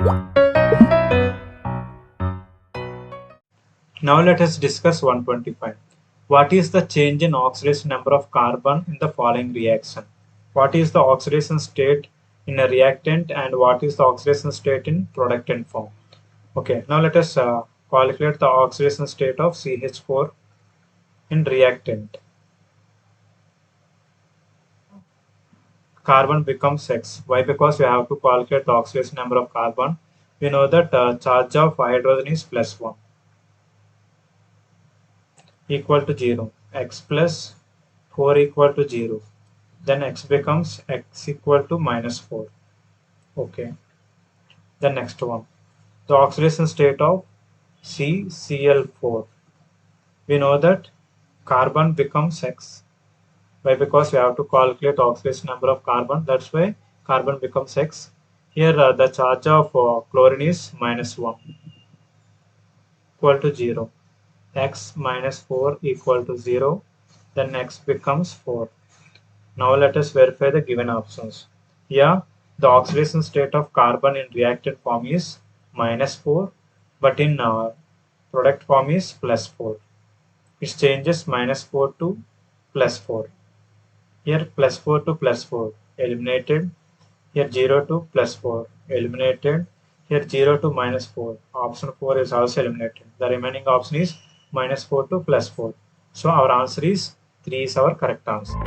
Now let us discuss 125. What is the change in oxidation number of carbon in the following reaction? What is the oxidation state in a reactant and what is the oxidation state in productant form? Okay, now let us calculate the oxidation state of CH4 in reactant. Carbon becomes X. Why? Because we have to calculate the oxidation number of carbon. We know that charge of hydrogen is +1 equal to 0. X plus 4 equal to 0. Then X becomes X equal to -4. Okay. The next one. The oxidation state of CCl4. We know that carbon becomes X. Why? Because we have to calculate oxidation number of carbon. That's why carbon becomes X. Here the charge of chlorine is -1 equal to 0. X -4 equal to 0. Then X becomes 4. Now let us verify the given options. Here the oxidation state of carbon in reactant form is -4, but in product form is +4. It changes -4 to +4. Here +4 to +4 eliminated. Here 0 to +4 eliminated. Here 0 to -4. Option 4 is also eliminated. The remaining option is -4 to +4. So our answer is 3 is our correct answer.